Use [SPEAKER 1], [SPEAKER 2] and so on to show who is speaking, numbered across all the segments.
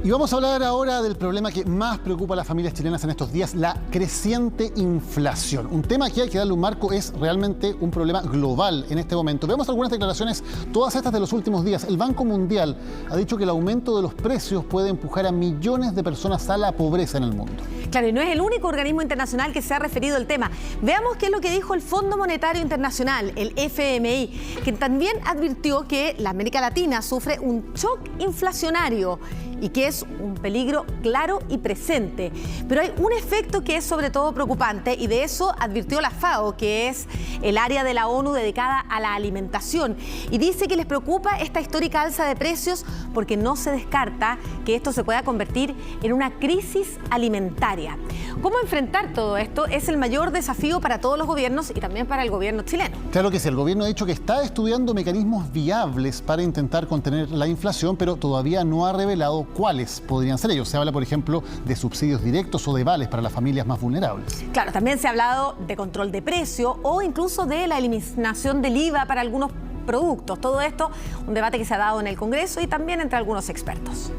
[SPEAKER 1] Y vamos a hablar ahora del problema que más preocupa a las familias chilenas en estos días, la creciente inflación. Un tema que hay que darle un marco, es realmente un problema global en este momento. Veamos algunas declaraciones, todas estas de los últimos días. El Banco Mundial ha dicho que el aumento de los precios puede empujar a millones de personas a la pobreza en el mundo.
[SPEAKER 2] Claro, y no es el único organismo internacional que se ha referido al tema. Veamos qué es lo que dijo el Fondo Monetario Internacional, el FMI, que también advirtió que la América Latina sufre un shock inflacionario y que es un peligro claro y presente. Pero hay un efecto que es sobre todo preocupante y de eso advirtió la FAO, que es el área de la ONU dedicada a la alimentación. Y dice que les preocupa esta histórica alza de precios porque no se descarta que esto se pueda convertir en una crisis alimentaria. ¿Cómo enfrentar todo esto? Es el mayor desafío para todos los gobiernos y también para el gobierno chileno.
[SPEAKER 1] Claro que sí, el gobierno ha dicho que está estudiando mecanismos viables para intentar contener la inflación, pero todavía no ha revelado cuáles podrían ser ellos. Se habla, por ejemplo, de subsidios directos o de vales para las familias más vulnerables.
[SPEAKER 2] Claro, también se ha hablado de control de precio o incluso de la eliminación del IVA para algunos productos. Todo esto, un debate que se ha dado en el Congreso y también entre algunos expertos.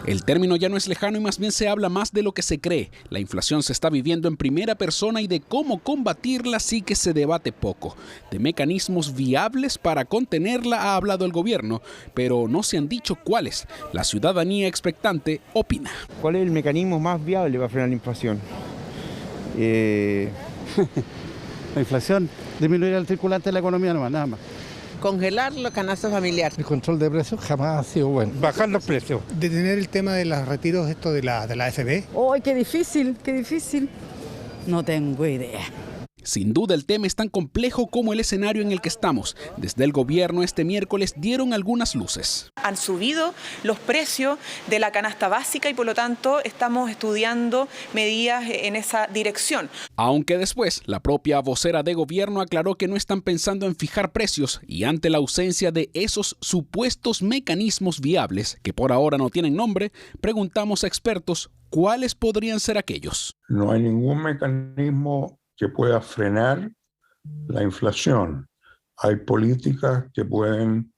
[SPEAKER 3] El término ya no es lejano y más bien se habla más de lo que se cree. La inflación se está viviendo en primera persona y de cómo combatirla sí que se debate poco. De mecanismos viables para contenerla ha hablado el gobierno, pero no se han dicho cuáles. La ciudadanía expectante opina.
[SPEAKER 4] ¿Cuál es el mecanismo más viable para frenar la inflación?
[SPEAKER 5] La inflación, disminuir el circulante de la economía nomás, nada más.
[SPEAKER 6] Congelar la canasta familiar.
[SPEAKER 5] El control de precios jamás ha sido bueno. Bajar los precios.
[SPEAKER 7] Detener el tema de los retiros de la AFP.
[SPEAKER 8] ¡Ay, qué difícil, qué difícil! No tengo idea.
[SPEAKER 3] Sin duda el tema es tan complejo como el escenario en el que estamos. Desde el gobierno este miércoles dieron algunas luces.
[SPEAKER 9] Han subido los precios de la canasta básica y por lo tanto estamos estudiando medidas en esa dirección.
[SPEAKER 3] Aunque después la propia vocera de gobierno aclaró que no están pensando en fijar precios y ante la ausencia de esos supuestos mecanismos viables, que por ahora no tienen nombre, preguntamos a expertos cuáles podrían ser aquellos.
[SPEAKER 10] No hay ningún mecanismo que pueda frenar la inflación. Hay políticas que pueden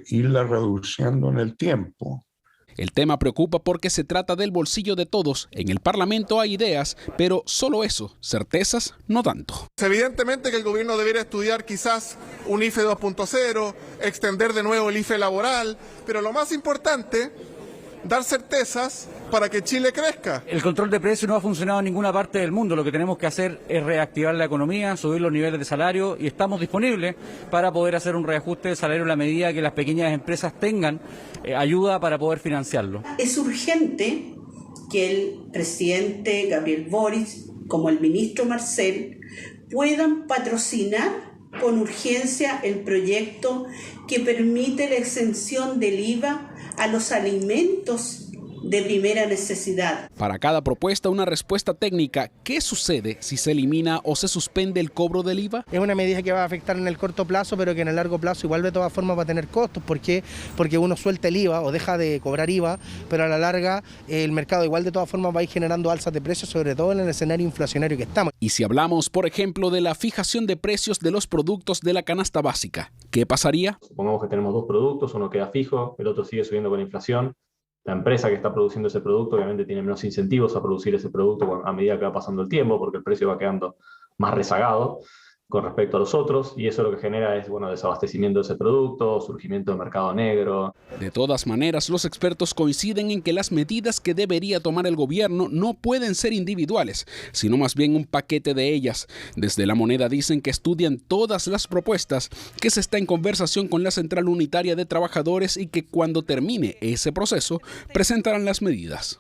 [SPEAKER 10] irla reduciendo en el tiempo.
[SPEAKER 3] El tema preocupa porque se trata del bolsillo de todos. En el Parlamento hay ideas, pero solo eso, certezas, no tanto.
[SPEAKER 11] Evidentemente que el gobierno debería estudiar quizás un IFE 2.0, extender de nuevo el IFE laboral, pero lo más importante, dar certezas para que Chile crezca.
[SPEAKER 12] El control de precios no ha funcionado en ninguna parte del mundo. Lo que tenemos que hacer es reactivar la economía, subir los niveles de salario y estamos disponibles para poder hacer un reajuste de salario en la medida que las pequeñas empresas tengan ayuda para poder financiarlo.
[SPEAKER 13] Es urgente que el presidente Gabriel Boric, como el ministro Marcel, puedan patrocinar con urgencia el proyecto que permite la exención del IVA a los alimentos de primera necesidad.
[SPEAKER 3] Para cada propuesta una respuesta técnica. ¿Qué sucede si se elimina o se suspende el cobro del IVA?
[SPEAKER 14] Es una medida que va a afectar en el corto plazo, pero que en el largo plazo igual de todas formas va a tener costos. ¿Por qué? Porque uno suelta el IVA o deja de cobrar IVA, pero a la larga el mercado igual de todas formas va a ir generando alzas de precios, sobre todo en el escenario inflacionario que estamos.
[SPEAKER 3] Y si hablamos, por ejemplo, de la fijación de precios de los productos de la canasta básica, ¿qué pasaría?
[SPEAKER 15] Supongamos que tenemos dos productos, uno queda fijo, el otro sigue subiendo con inflación. La empresa que está produciendo ese producto obviamente tiene menos incentivos a producir ese producto a medida que va pasando el tiempo, porque el precio va quedando más rezagado con respecto a los otros, y eso lo que genera es desabastecimiento de ese producto, surgimiento de mercado negro.
[SPEAKER 3] De todas maneras, los expertos coinciden en que las medidas que debería tomar el gobierno no pueden ser individuales, sino más bien un paquete de ellas. Desde La Moneda dicen que estudian todas las propuestas, que se está en conversación con la Central Unitaria de Trabajadores y que cuando termine ese proceso presentarán las medidas.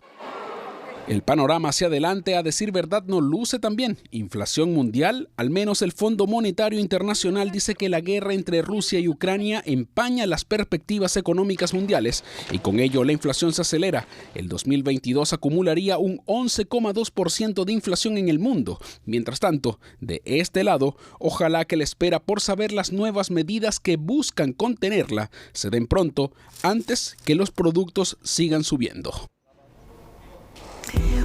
[SPEAKER 3] El panorama hacia adelante, a decir verdad, no luce tan bien. Inflación mundial, al menos el Fondo Monetario Internacional dice que la guerra entre Rusia y Ucrania empaña las perspectivas económicas mundiales y con ello la inflación se acelera. El 2022 acumularía un 11,2% de inflación en el mundo. Mientras tanto, de este lado, ojalá que la espera por saber las nuevas medidas que buscan contenerla se den pronto antes que los productos sigan subiendo.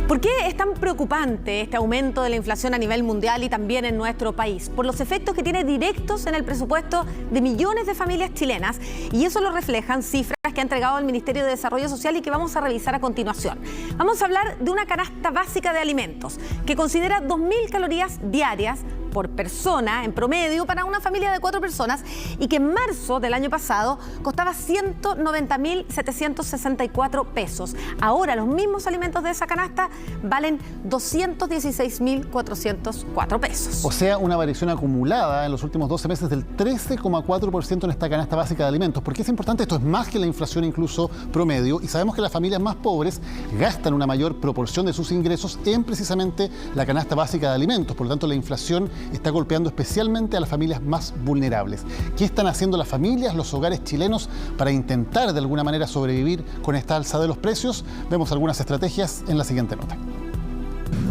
[SPEAKER 2] ¿Por qué es tan preocupante este aumento de la inflación a nivel mundial y también en nuestro país? Por los efectos que tiene directos en el presupuesto de millones de familias chilenas, y eso lo reflejan cifras que ha entregado el Ministerio de Desarrollo Social y que vamos a revisar a continuación. Vamos a hablar de una canasta básica de alimentos que considera 2.000 calorías diarias por persona en promedio para una familia de 4 personas y que en marzo del año pasado costaba 190.764 pesos. Ahora los mismos alimentos de esa canasta valen 216.404 pesos.
[SPEAKER 1] O sea, una variación acumulada en los últimos 12 meses del 13,4% en esta canasta básica de alimentos. ¿Por qué es importante? Esto es más que la inflación incluso promedio, y sabemos que las familias más pobres gastan una mayor proporción de sus ingresos en precisamente la canasta básica de alimentos. Por lo tanto, la inflación está golpeando especialmente a las familias más vulnerables. ¿Qué están haciendo las familias, los hogares chilenos para intentar de alguna manera sobrevivir con esta alza de los precios? Vemos algunas estrategias en la siguiente nota.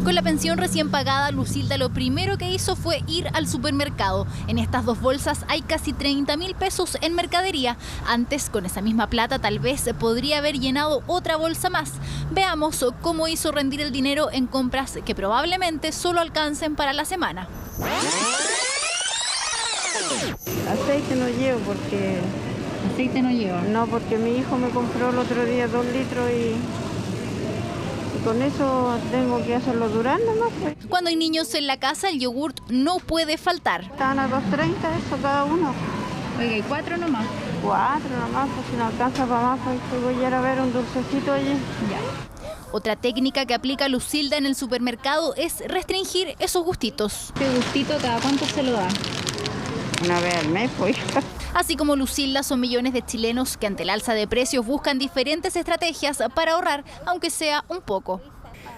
[SPEAKER 16] Con la pensión recién pagada, Lucilda lo primero que hizo fue ir al supermercado. En estas 2 bolsas hay casi 30.000 pesos en mercadería. Antes, con esa misma plata, tal vez podría haber llenado otra bolsa más. Veamos cómo hizo rendir el dinero en compras que probablemente solo alcancen para la semana.
[SPEAKER 17] Aceite no llevo porque...
[SPEAKER 16] ¿Aceite no lleva?
[SPEAKER 17] No, porque mi hijo me compró el otro día 2 litros y con eso tengo que hacerlo durar nomás. Pues.
[SPEAKER 16] Cuando hay niños en la casa, el yogurt no puede faltar.
[SPEAKER 17] Están a 2.30 eso cada uno.
[SPEAKER 16] Oiga, ¿y 4 nomás?
[SPEAKER 17] 4 nomás, pues si no alcanza para más, pues voy a ir a ver un dulcecito allí.
[SPEAKER 16] Ya. Otra técnica que aplica Lucilda en el supermercado es restringir esos gustitos.
[SPEAKER 18] ¿Este gustito cada cuánto se lo da?
[SPEAKER 17] Una vez al mes, pues.
[SPEAKER 16] Así como Lucilda, son millones de chilenos que ante el alza de precios buscan diferentes estrategias para ahorrar, aunque sea un poco.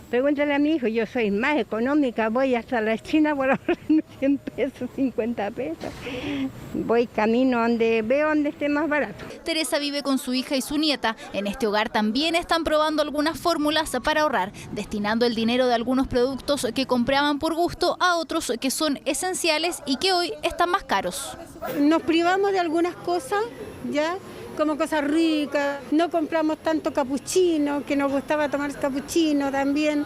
[SPEAKER 17] Pregúntale a mi hijo, yo soy más económica, voy hasta la esquina por ahorrar 100 pesos, 50 pesos. Voy camino donde veo donde esté más barato.
[SPEAKER 16] Teresa vive con su hija y su nieta. En este hogar también están probando algunas fórmulas para ahorrar, destinando el dinero de algunos productos que compraban por gusto a otros que son esenciales y que hoy están más caros.
[SPEAKER 17] Nos privamos de algunas cosas, ya, como cosas ricas, no compramos tanto capuchino, que nos gustaba tomar capuchino también,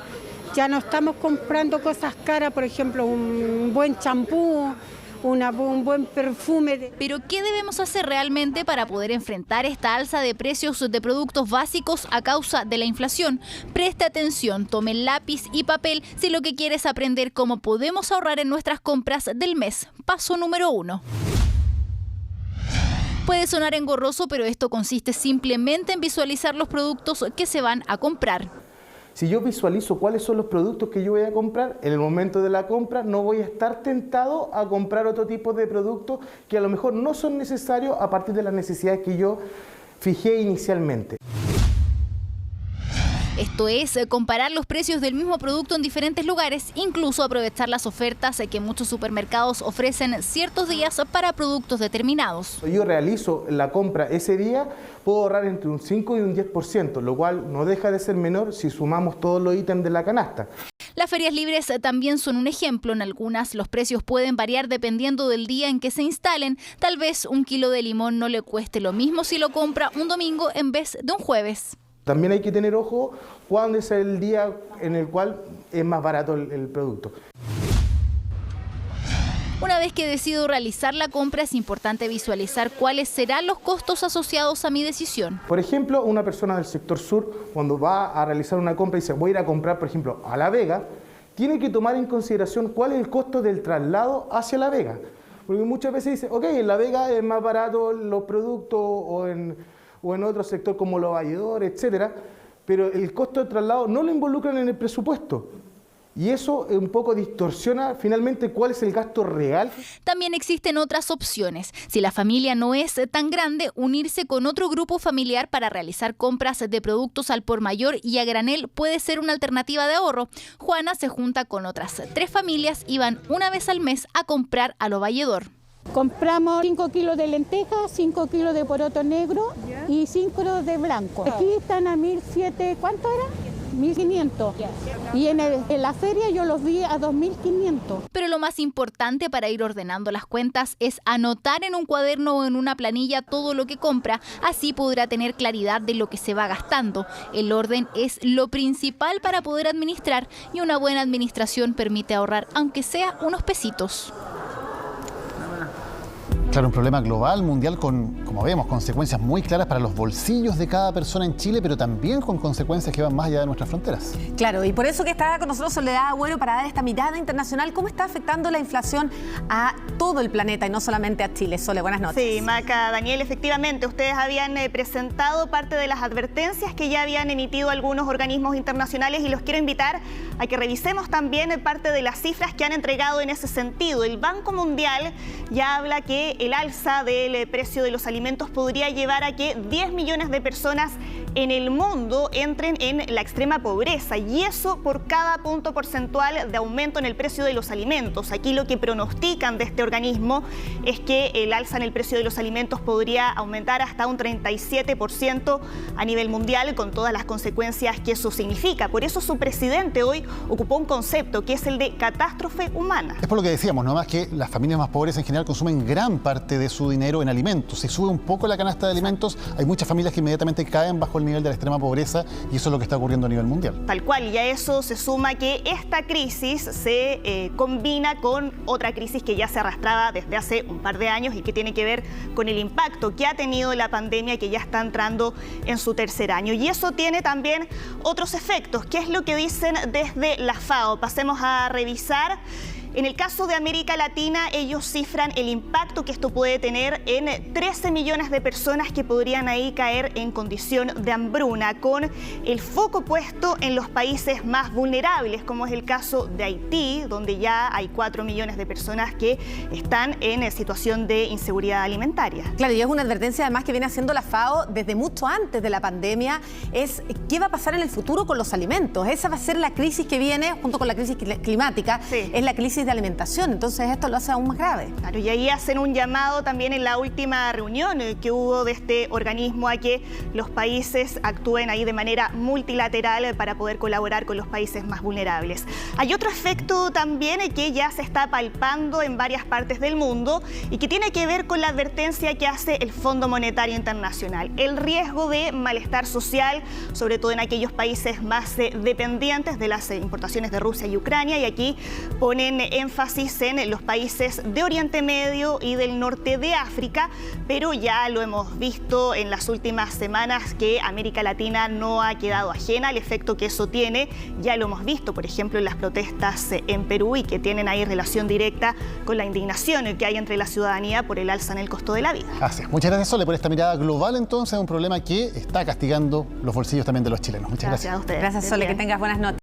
[SPEAKER 17] ya no estamos comprando cosas caras, por ejemplo, un buen champú, un buen perfume.
[SPEAKER 16] Pero ¿qué debemos hacer realmente para poder enfrentar esta alza de precios de productos básicos a causa de la inflación? Preste atención, tome lápiz y papel si lo que quiere es aprender cómo podemos ahorrar en nuestras compras del mes. Paso número 1. Puede sonar engorroso, pero esto consiste simplemente en visualizar los productos que se van a comprar.
[SPEAKER 19] Si yo visualizo cuáles son los productos que yo voy a comprar, en el momento de la compra no voy a estar tentado a comprar otro tipo de productos que a lo mejor no son necesarios a partir de las necesidades que yo fijé inicialmente.
[SPEAKER 16] Esto es comparar los precios del mismo producto en diferentes lugares, incluso aprovechar las ofertas que muchos supermercados ofrecen ciertos días para productos determinados.
[SPEAKER 19] Yo realizo la compra ese día, puedo ahorrar entre un 5 y un 10%, lo cual no deja de ser menor si sumamos todos los ítems de la canasta.
[SPEAKER 16] Las ferias libres también son un ejemplo. En algunas los precios pueden variar dependiendo del día en que se instalen. Tal vez un kilo de limón no le cueste lo mismo si lo compra un domingo en vez de un jueves.
[SPEAKER 19] También hay que tener ojo cuándo es el día en el cual es más barato el producto.
[SPEAKER 16] Una vez que decido realizar la compra, es importante visualizar cuáles serán los costos asociados a mi decisión.
[SPEAKER 19] Por ejemplo, una persona del sector sur, cuando va a realizar una compra y dice voy a ir a comprar, por ejemplo, a La Vega, tiene que tomar en consideración cuál es el costo del traslado hacia La Vega. Porque muchas veces dice, ok, en La Vega es más barato los productos o en otro sector como los valledores, etcétera, pero el costo de traslado no lo involucran en el presupuesto. Y eso un poco distorsiona finalmente cuál es el gasto real.
[SPEAKER 16] También existen otras opciones. Si la familia no es tan grande, unirse con otro grupo familiar para realizar compras de productos al por mayor y a granel puede ser una alternativa de ahorro. Juana se junta con otras 3 familias y van una vez al mes a comprar a lo valledor.
[SPEAKER 20] Compramos 5 kilos de lentejas, 5 kilos de poroto negro y 5 de blanco. Aquí están a 1.700, ¿cuánto era? 1.500. Y en la feria yo los vi a 2.500.
[SPEAKER 16] Pero lo más importante para ir ordenando las cuentas es anotar en un cuaderno o en una planilla todo lo que compra. Así podrá tener claridad de lo que se va gastando. El orden es lo principal para poder administrar y una buena administración permite ahorrar, aunque sea unos pesitos.
[SPEAKER 1] Claro, un problema global, mundial, con, como vemos, consecuencias muy claras para los bolsillos de cada persona en Chile, pero también con consecuencias que van más allá de nuestras fronteras.
[SPEAKER 2] Claro, y por eso que está con nosotros Soledad Agüero para dar esta mirada internacional. ¿Cómo está afectando la inflación a todo el planeta y no solamente a Chile? Sole, buenas noches.
[SPEAKER 21] Sí, Maca, Daniel, efectivamente, ustedes habían presentado parte de las advertencias que ya habían emitido algunos organismos internacionales y los quiero invitar a que revisemos también parte de las cifras que han entregado en ese sentido. El Banco Mundial ya habla que el alza del precio de los alimentos podría llevar a que 10 millones de personas en el mundo entren en la extrema pobreza, y eso por cada punto porcentual de aumento en el precio de los alimentos. Aquí lo que pronostican de este organismo es que el alza en el precio de los alimentos podría aumentar hasta un 37% a nivel mundial, con todas las consecuencias que eso significa. Por eso su presidente hoy ocupó un concepto que es el de catástrofe humana.
[SPEAKER 1] Es por lo que decíamos, no más que las familias más pobres en general consumen gran parte de su dinero en alimentos. Si sube un poco la canasta de alimentos, hay muchas familias que inmediatamente caen bajo el nivel de la extrema pobreza, y eso es lo que está ocurriendo a nivel mundial.
[SPEAKER 21] Tal cual, y a eso se suma que esta crisis se combina con otra crisis que ya se arrastraba desde hace un par de años y que tiene que ver con el impacto que ha tenido la pandemia, que ya está entrando en su tercer año. Y eso tiene también otros efectos. ¿Qué es lo que dicen desde la FAO? Pasemos a revisar. En el caso de América Latina, ellos cifran el impacto que esto puede tener en 13 millones de personas que podrían ahí caer en condición de hambruna, con el foco puesto en los países más vulnerables, como es el caso de Haití, donde ya hay 4 millones de personas que están en situación de inseguridad alimentaria.
[SPEAKER 2] Claro, y es una advertencia además que viene haciendo la FAO desde mucho antes de la pandemia, es qué va a pasar en el futuro con los alimentos. Esa va a ser la crisis que viene junto con la crisis climática, sí. Es la crisis de alimentación, entonces esto lo hace aún más grave.
[SPEAKER 21] Claro, y ahí hacen un llamado también en la última reunión que hubo de este organismo a que los países actúen ahí de manera multilateral para poder colaborar con los países más vulnerables. Hay otro efecto también que ya se está palpando en varias partes del mundo y que tiene que ver con la advertencia que hace el Fondo Monetario Internacional. El riesgo de malestar social, sobre todo en aquellos países más dependientes de las importaciones de Rusia y Ucrania, y aquí ponen énfasis en los países de Oriente Medio y del norte de África, pero ya lo hemos visto en las últimas semanas que América Latina no ha quedado ajena al efecto que eso tiene. Ya lo hemos visto, por ejemplo, en las protestas en Perú, y que tienen ahí relación directa con la indignación que hay entre la ciudadanía por el alza en el costo de la vida.
[SPEAKER 1] Así es. Muchas gracias, Sole, por esta mirada global, entonces, un problema que está castigando los bolsillos también de los chilenos. Muchas gracias.
[SPEAKER 21] A ustedes.
[SPEAKER 2] Gracias, Sole, que tengas buenas noches.